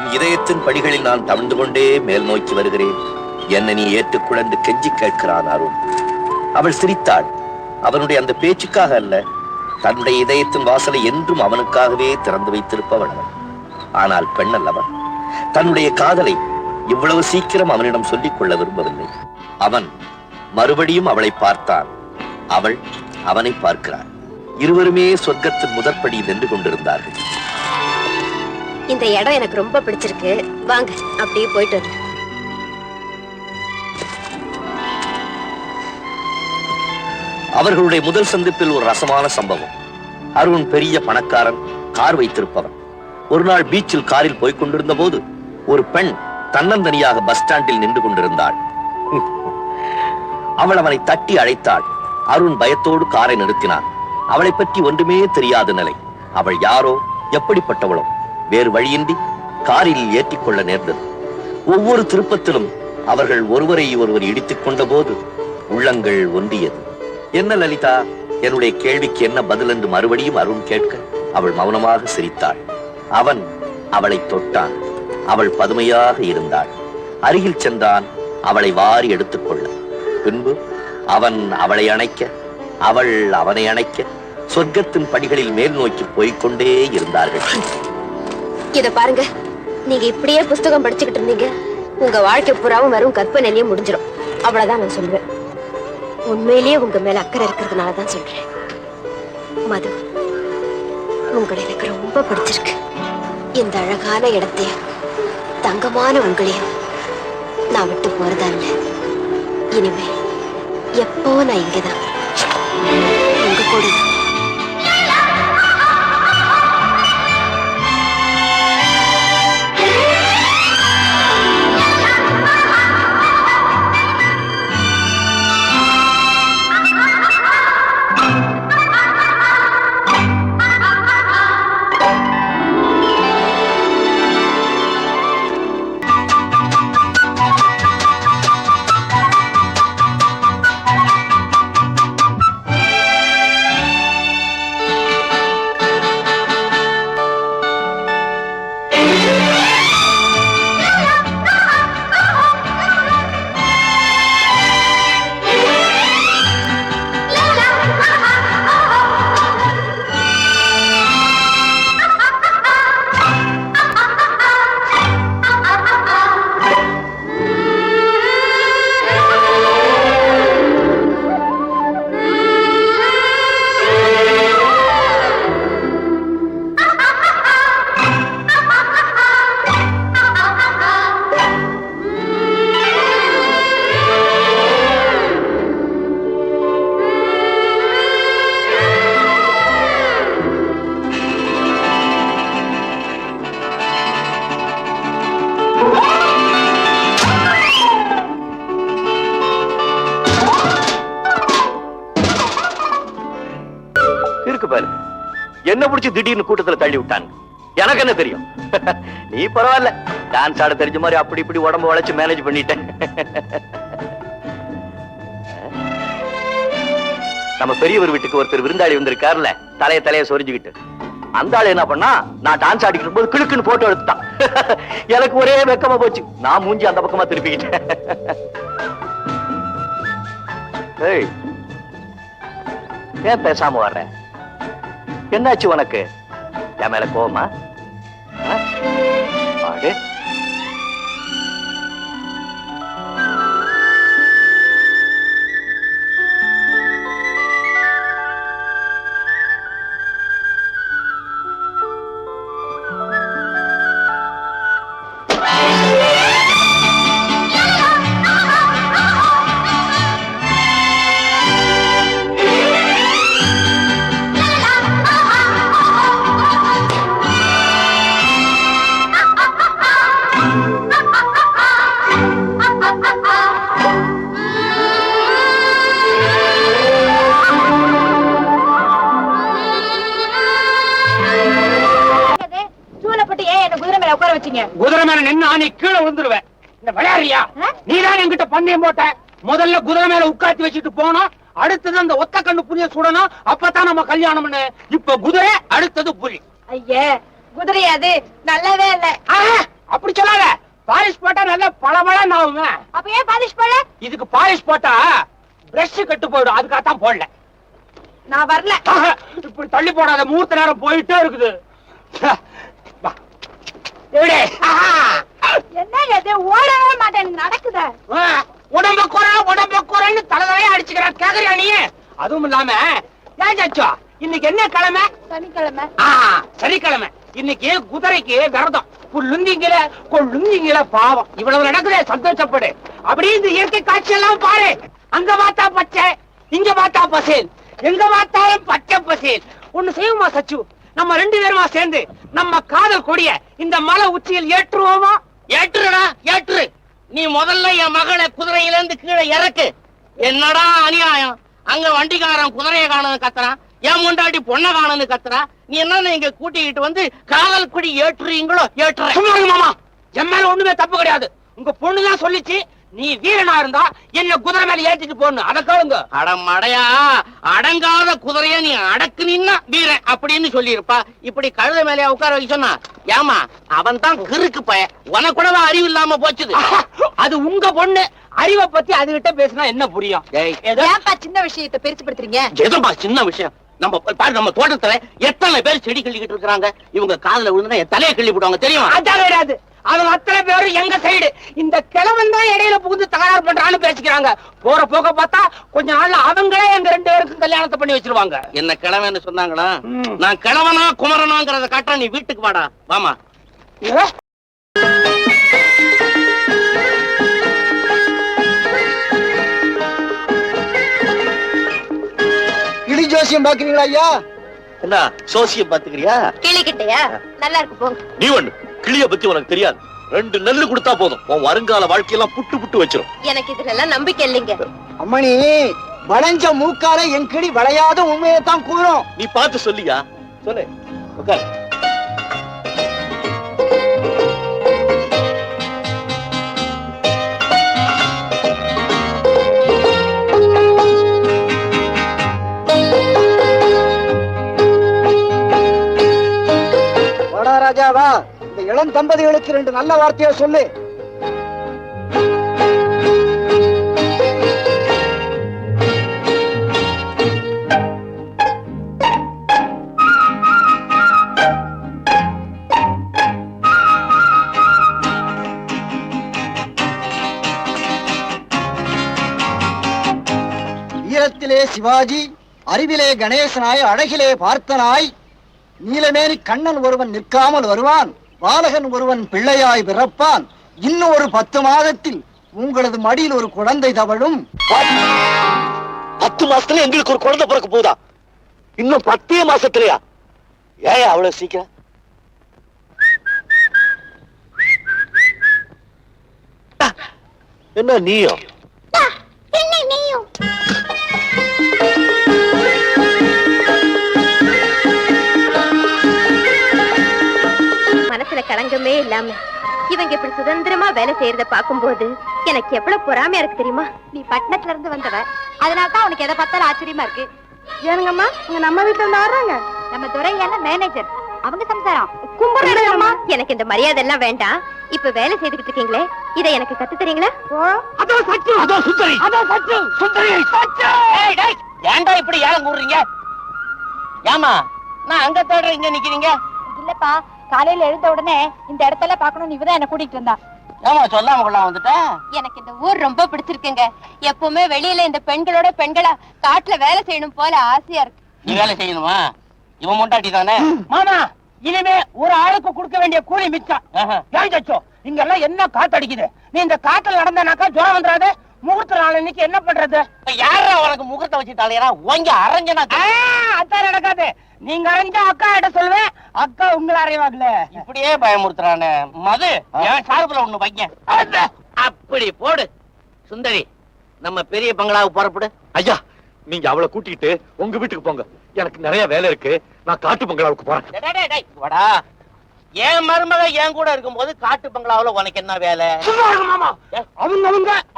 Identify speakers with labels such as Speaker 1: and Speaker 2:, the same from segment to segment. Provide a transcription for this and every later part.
Speaker 1: உன் இதயத்தின் படிகளில் நான் தவழ்ந்து கொண்டே மேல் நோக்கி வருகிறேன். என்னை நீ ஏற்றுக்கொண்டு கெஞ்சி கேட்கிறான் அருண். அவள் சிரித்தாள். அவனுடைய அந்த பேச்சுக்காக அல்ல, தன்னுடைய இதயத்தின் வாசலை என்றும் அவனுக்காகவே திறந்து வைத்திருப்பவன் அவன். ஆனால் பெண் அல்லவன். தன்னுடைய காதலை இவ்வளவு சீக்கிரம் அவனிடம் சொல்லிக் கொள்ள விரும்பவில்லை. அவன் மறுபடியும் அவளை பார்த்தான். அவள் அவனை பார்க்கிறாள். இருவருமே சொர்க்கத்தின் முதற்படியில் நின்று கொண்டிருந்தார்கள்.
Speaker 2: இந்த இடம் எனக்கு ரொம்ப பிடிச்சிருக்கு, வாங்க அப்படியே போயிட்டு வந்து.
Speaker 1: அவர்களுடைய முதல் சந்திப்பில் ஒரு ரசமான சம்பவம். அருண் பெரிய பணக்காரன், கார் வைத்திருப்பவன். ஒரு நாள் பீச்சில் காரில் போய்க் கொண்டிருந்த போது ஒரு பெண் தன்னந்தனியாக பஸ் ஸ்டாண்டில் நின்று கொண்டிருந்தாள். அவள் அவனை தட்டி அழைத்தாள். அருண் பயத்தோடு காரை நிறுத்தினான். அவளை பற்றி ஒன்றுமே தெரியாத நிலை. அவள் யாரோ, எப்படிப்பட்டவளோ, வேறு வழியின்றி காரில் ஏற்றிக்கொள்ள நேர்ந்தது. ஒவ்வொரு திருப்பத்திலும் அவர்கள் ஒருவரை ஒருவர் இடித்துக் கொண்ட போது உள்ளங்கள் ஒன்றியது. என்ன லலிதா, என்னுடைய கேள்விக்கு என்ன பதில் என்று மறுபடியும் அருண் கேட்க அவள் மௌனமாக சிரித்தாள். அவன் அவளை தொட்டான். அவள் பதுமையாக இருந்தாள். அருகில் சென்றான், அவளை வாரி எடுத்துக்கொள்ள. பின்பு அவன் அவளை அணைக்க, அவள் அவனை அணைக்க சொர்க்கத்தின் படிகளில் மேல் நோக்கி போய்கொண்டே இருந்தார்கள்.
Speaker 2: இத பாருங்க, நீங்க இப்படியே புஸ்தகம் படிச்சுக்கிட்டு இருந்தீங்க, உங்க வாழ்க்கை புறாவும் வெறும் கற்பனையிலேயே முடிஞ்சிடும். அவ்வளவுதான் நான் சொல்லுவேன். உண்மையிலேயே உங்க மேல அக்கறை இருக்கிறதுனாலதான் சொல்றேன். மது, உங்களை எனக்கு ரொம்ப பிடிச்சிருக்கு. இந்த அழகான இடத்தையும் தங்கமான உங்களையும் நான் விட்டு போறதா இல்லை. இனிமே எப்போ நான் இங்கதான், உங்க கூட தான்.
Speaker 1: என்ன புடிச்சு திடீர்னு கூட்டத்துல தள்ளி விட்டாங்க. எனக்கு என்ன தெரியும்? நீ பரவாயில்ல, டான்ஸ் ஆட தெரிஞ்ச மாதிரி அப்படி இப்படி உடம்பு வளைச்சு மேனேஜ் பண்ணிட்டேன். நம்ம பெரியவர் வீட்டுக்கு ஒருத்தர் விருந்தாளி வந்திருக்காருல, தலைய சொரிஞ்சுக்கிட்டு. அந்த ஆளு என்ன பண்ணா, நான் டான்ஸ் ஆடிக்கிட்டு போது கிளுக்குன்னு போட்டோ எடுத்துட்டான். எனக்கு ஒரே வெக்கமா போச்சு. நான் மூஞ்சி அந்த பக்கமா திருப்பிக்கிட்டேன். ஏன் பேசாம வர்ற? என்னாச்சு உனக்கு? என் மேல கோவமா?
Speaker 3: குதிரை மேல நின்னா நீ கீழே விழுந்துருவேன். இந்த விளையாடுறியா? நீதான் என்கிட்ட பந்தயம் போட்ட. முதல்ல குதிரை மேல உட்காத்தி வச்சுட்டு போனோம், அடுத்தது அந்த ஒத்த கண்ணு புலிய சுடணும், அப்பதான் நம்ம கல்யாணம் பண்ணு. இப்ப குதிரை, அடுத்தது புலி.
Speaker 2: ஐயே, குதிரை அது நல்லாவே இல்ல.
Speaker 3: அப்படி பாலிஷ் போட்டா நல்லா பளபளன்னு ஆகுமே.
Speaker 2: அப்ப ஏன் பாலிஷ் போடல?
Speaker 3: இதுக்கு பாலிஷ் போட்டா பிரஷ் கெட்டு போயிடும், அதுக்காகத்தான் போடல.
Speaker 2: நான் வரல.
Speaker 3: இப்படி தள்ளி போடாத, மூர்த்த நேரம் போயிட்டே இருக்குது. வா. எப்படி?
Speaker 2: என்ன ஓடவே மாட்டேன், நடக்குத.
Speaker 3: உடம்ப குறைன்னு தலைதலையா அடிச்சுக்கிற கேக்குறியா நீ? அதுவும் இல்லாம ஏன் சச்சோ, இன்னைக்கு என்ன கிழமை?
Speaker 2: சனிக்கிழமை.
Speaker 3: சனிக்கிழமை. இன்னைக்கு குதிரைக்கு விரதம். புல்லுந்திங்கில கொள்ளுந்திங்கில பாவம். இவ்வளவு நடக்குதே, சந்தோஷப்படு. அப்படியே இந்த இயற்கை காட்சி எல்லாம் பாரு. அங்க பார்த்தா பச்சை, இங்க பார்த்தா பசேல், எங்க பார்த்தாலும் பச்சை பசேல். ஒண்ணு செய்வோமா சச்சு? நம்ம 2 பேருமா சேர்ந்து நம்ம காதல் கொடிய இந்த மலை உச்சியில் ஏற்றுவோமா?
Speaker 4: ஏற்றுடா, ஏற்று. நீ முதல்ல என் மகளை குதிரையில இருந்து கீழே இறக்கு. என்னடா அநியாயம்! அங்க வண்டிக்காரன் குதிரைய காணன்னு கத்துறான், என் முண்டாட்டி பொண்ணை காணன்னு கத்துறா. நீ என்ன இங்க கூட்டிக்கிட்டு வந்து காதல் கொடி ஏற்றுறீங்களோ? ஏற்று.
Speaker 3: சும்மா இருங்க மாமா, என் மேல ஒண்ணுமே தப்பு கிடையாது. உங்க பொண்ணுதான் சொல்லிச்சு நீ வீரனா இருந்தா என்ன குதிரை மேல ஏற்றிட்டு போன்னு. அத கேளுங்க.
Speaker 4: அடமடையா, அடங்காத குதிரைய நீ அடக்குனீன்னா வீரன் அப்படின்னு சொல்லி இருப்பா. இப்படி கழுத மேலே உட்கார வைக்க சொன்னா ஏமா? அவன் தான் கிறுக்கு பய. உனக்கு கூடவா அறிவு இல்லாம போச்சுது?
Speaker 3: அது உங்க பொண்ணு. அறிவை பத்தி அதுகிட்ட பேசினா என்ன புரியும்?
Speaker 2: ஏப்பா சின்ன விஷயத்தை பெருசுபடுத்துறீங்க?
Speaker 4: எதுப்பா சின்ன விஷயம்? நம்ம பாரு, நம்ம தோட்டத்துல எத்தனை பேர் செடி கிள்ளிக்கிட்டு இருக்காங்க. இவங்க காதுல விழுந்தா என் தலையை கிள்ளி போடுவாங்க தெரியுமா?
Speaker 3: அதான் கிடையாது. அவங்க அத்தனை பேரும் எங்க சைடு. இந்த கிழவன் தான் இடையில புகுந்து தகராறு பண்றான்னு பேசிக்கிறாங்க. போற போக பார்த்தா கொஞ்ச நாள்ல அவங்களே எங்க 2 பேருக்கும் கல்யாணத்தை பண்ணி வச்சிருவாங்க.
Speaker 4: என்ன கிழவன்னு சொன்னாங்களா? நான் கிழவனா குமரனாங்கிறத காட்ட நீ வீட்டுக்கு வாடா. வாமா.
Speaker 5: கிளி ஜோசியம் பாக்குறீங்களா ஐயா?
Speaker 1: என்ன சோசியம் பாத்துக்கிறியா?
Speaker 2: கிளிக்கிட்டயா? நல்லா இருக்கு போங்க.
Speaker 1: நீ ஒண்ணு, கிளிய பத்தி உனக்கு தெரியாது. 2 நெல்லு கொடுத்தா போதும், உன் வருங்கால வாழ்க்கையெல்லாம் புட்டு புட்டு வச்சிரும்.
Speaker 2: எனக்கு இதுல எல்லாம் நம்பிக்கை இல்லைங்க.
Speaker 5: அம்மணி, வளைஞ்ச மூக்கால என் கிளி வளையாத உண்மையைத்தான் கூறும்.
Speaker 1: நீ பார்த்து சொல்லியா? சொல்லு. உட்கார்.
Speaker 5: வாடா ராஜாவா, இந்த இளம் தம்பதிகளுக்கு 2 நல்ல வார்த்தையை சொல்லு. வீரத்திலே சிவாஜி, அறிவிலே கணேசனாய், அழகிலே பார்த்தனாய், நீலமேனி கண்ணன் ஒருவன் நிற்காமல் வருவான், பாலகன் ஒருவன் பிள்ளையாய் பிறப்பான், இன்னும் ஒரு 10 மாதத்தில் உங்களது மடியில் ஒரு குழந்தை தவழும்.
Speaker 1: 10 மாசத்துல எங்களுக்கு ஒரு குழந்தை பிறக்க போதா? இன்னும் 10 மாசத்துலயா? ஏன் அவ்வளவு சீக்கிரம்? என்ன நீயும்?
Speaker 2: மனசுல களங்கமே இல்லாம இவங்க இப்படி சுதந்திரமா வேலை செய்யறத பாக்கும்போது எனக்கு எவ்வளவு பொறாமையா இருக்கு தெரியுமா? நீ பட்டணத்துல இருந்து வந்தவ, அதனாலதான் உனக்கு எதை பார்த்தாலும் ஆச்சரியமா இருக்கு. ஏனுங்கம்மா, இங்க நம்ம வீட்டுல இருந்து வர்றாங்க. நம்ம துறையான மேனேஜர், அவங்க சம்சாரம் கும்புறேன்மா. எனக்கு இந்த மரியாதை எல்லாம் வேண்டாம். இப்ப வேலை செய்துகிட்டு இருக்கீங்களே, இதை எனக்கு கத்து தரீங்களா?
Speaker 3: அதோ சச்சு, அதோ சுந்தரி, அதோ சச்சு, சுந்தரி, சச்சு.
Speaker 4: ஏய் டேய், ஏன்டா இப்படி ஏலம் கூடுறீங்க? ஏமா நான் அங்க தேடுற இங்க நிக்கிறீங்க?
Speaker 2: இல்லப்பா, காலையில எழுந்த உடனே இந்த இடத்துல பாக்கணும், இவதான் என்ன கூட்டிட்டு இருந்தா.
Speaker 4: ஏமா சொல்லாம கொள்ளாம வந்துட்ட?
Speaker 2: எனக்கு இந்த ஊர் ரொம்ப பிடிச்சிருக்குங்க. எப்பவுமே வெளியில இந்த பெண்களோட பெண்களா காட்டுல வேலை செய்யணும் போல ஆசையா இருக்கு.
Speaker 4: நீ வேலை செய்யணுமா? இவன் முண்டாட்டி தானே?
Speaker 3: மாமா, இனிமே ஒரு ஆளுக்கு கொடுக்க வேண்டிய கூலி மிச்சம். ஏன் சச்சோ, இங்க எல்லாம் என்ன காத்தடிக்குது? நீ இந்த காத்துல நடந்தானாக்கா ஜுரம் வந்துடாது. முகூர்த்த நாள் இன்னைக்கு என்ன பண்றது?
Speaker 4: யாரா உனக்கு முகூர்த்த வச்சு தலையரா? ஓங்க அரஞ்சனா
Speaker 3: அதான் நடக்காது. நீங்க அரைஞ்சா அக்கா கிட்ட சொல்லுவேன், அக்கா உங்களை அறைவாங்கல.
Speaker 4: இப்படியே பயமுறுத்துறானே. மது என் சார்புல ஒண்ணு வைக்க. அப்படி போடு. சுந்தரி, நம்ம பெரிய பங்களாவுக்கு புறப்படு.
Speaker 1: ஐயா, நீங்க அவளை கூட்டிட்டு உங்க வீட்டுக்கு போங்க. எனக்கு நிறைய வேலை இருக்கு. நான் காட்டு பங்களாவுக்கு போறேன்.
Speaker 4: டேய், டேய், டேய், வாடா. என் மருமக என் கூட இருக்கும்போது காட்டு பங்களாவுல உனக்கு என்ன வேலை?
Speaker 3: மாமா,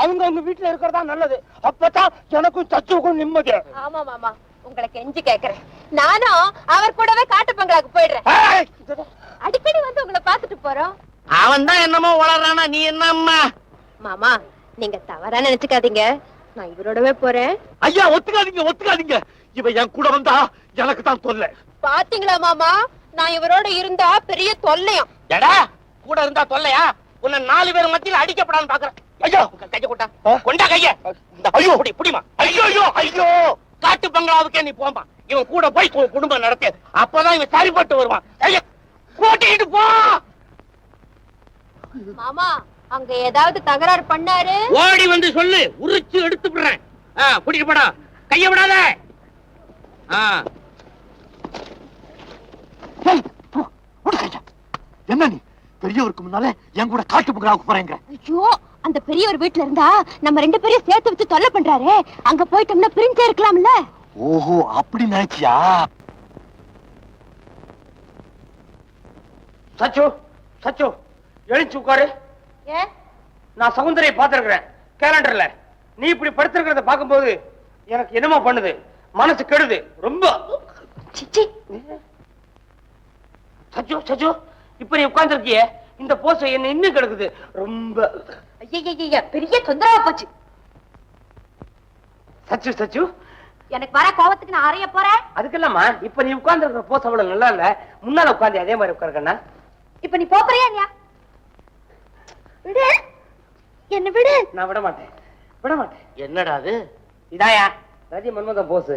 Speaker 3: அவங்க வீட்டுல இருக்கிறதா நல்லது. அப்பதான் எனக்கும் சச்சுக்கும் நிம்மதி.
Speaker 2: ஆமா மாமா, உங்களை கெஞ்சி கேக்குறேன். நானும் அவர் கூடவே காட்டு பங்களாக்கு போயிடுறேன். அடிக்கடி வந்து உங்களை பாத்துட்டு போறோம்.
Speaker 4: அவன் தான் என்னமோ வளர்றானா, நீ என்னம்மா?
Speaker 2: மாமா நீங்க தவறா நினைச்சுக்காதீங்க, நான் இவரோடவே போறேன்.
Speaker 3: ஐயா ஒத்துக்காதீங்க. இவன் என் கூட வந்தா எனக்கு தான் தொல்லை.
Speaker 2: பாத்தீங்களா மாமா, நான் இவரோட இருந்தா பெரிய தொல்லையாம்.
Speaker 4: எடா கூட இருந்தா தொல்லையா? உன்னை 4 பேர் மத்தியில அடிக்கப்படான்னு பாக்குறேன். ஐயோ கைய கொண்டா, கொண்டா கைய. ஐயோ புடிமா. ஐயோ காட்டு பங்களாவுக்கே நீ போம்பா. இவன் கூட போய் குடும்பம் நடத்து, அப்பதான் இவன் சரிப்பட்டு வருவான். கூட்டிட்டு போ.
Speaker 2: மாமா அங்க ஏதாவது தகராறு பண்ணாரு
Speaker 4: ஓடி வந்து சொல்லு, உரிச்சு எடுத்து விடுறேன். கூட்டிட்டு போடா, கைய விடாத.
Speaker 3: என்ன நீ பெரியவருக்கு முன்னால என் கூட காட்டு பங்களாவுக்கு போறேங்க?
Speaker 2: ஐயோ அந்த பெரியவர் வீட்டுல இருந்தா நம்ம 2 பேரையும் சேர்த்து வச்சு தொல்லை பண்றாரு. அங்க போயிட்டோம்னா பிரிஞ்சே இருக்கலாம்ல.
Speaker 3: ஓஹோ அப்படி நினைச்சியா? சச்சு எழுச்சு உட்காரு. நான் சௌந்தரியை பார்த்திருக்கிறேன் கேலண்டர்ல. நீ இப்படி படுத்திருக்கிறத பார்க்கும்போது எனக்கு என்னமா பண்ணுது, மனசு கெடுது ரொம்ப. சச்சு இப்ப நீ உட்கார்ந்துருக்கிய இந்த போஸ் என்ன இன்னும் கெடுக்குது ரொம்ப.
Speaker 2: பெரிய தொந்தரவா போச்சு.
Speaker 3: சச்சு
Speaker 2: எனக்கு வர கோவத்துக்கு நான் அறைய போறேன்.
Speaker 3: அதுக்கெல்லாமா இப்ப நீ உட்கார்ந்து இருக்கிற போஸ் அவ்வளவு நல்லா இல்ல. முன்னால உட்கார்ந்து அதே மாதிரி உட்காருக்கண்ணா.
Speaker 2: இப்ப நீ போறியா? விடு என்ன விடு. நான் விட மாட்டேன்.
Speaker 4: என்னடா அது?
Speaker 3: இதாயா ரதி மன்மதன் போஸ்.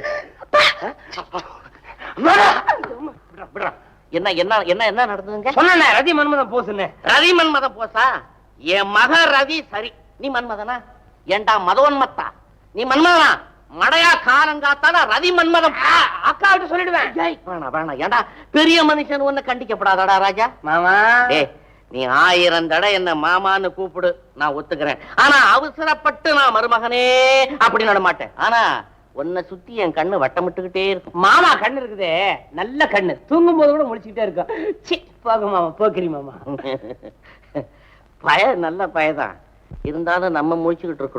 Speaker 4: என்ன என்ன என்ன என்ன நடந்ததுங்க?
Speaker 3: சொன்ன ரதி மன்மதன் போஸ்ன்னு.
Speaker 4: ரதி மன்மதன் போசா? என் மக ரதி சரி, நீ மன்மதனா? ஏண்டா மதவன்மத்தா, நீ மன்மதனா? மடையா காலங்காத்தால ரதி மன்மதம்
Speaker 3: அக்கா விட்டு சொல்லிடுவேன்.
Speaker 4: வேணாம். ஏண்டா பெரிய மனுஷன் ஒண்ணு கண்டிக்கப்படாதடா ராஜா.
Speaker 3: மாமா
Speaker 4: நீ 1000 தடவை என்ன மாமான்னு கூப்பிடு, நான் ஒத்துக்கிறேன். ஆனா அவசரப்பட்டு நான் மருமகனே அப்படி நட மாட்டேன். ஆனா உன்னை சுத்தி என் கண்ணு வட்டமிட்டுக்கிட்டே இருக்கும்.
Speaker 3: மாமா கண்ணு இருக்குதே நல்ல கண்ணு, தூங்கும் போது கூட முழிச்சுக்கிட்டே இருக்கும். போக மாமா, போக்கிறி மாமா.
Speaker 4: பய நல்ல பயதான் இருந்தாலும் நம்ம முழிச்சுக்கிட்டு இருக்கோம்.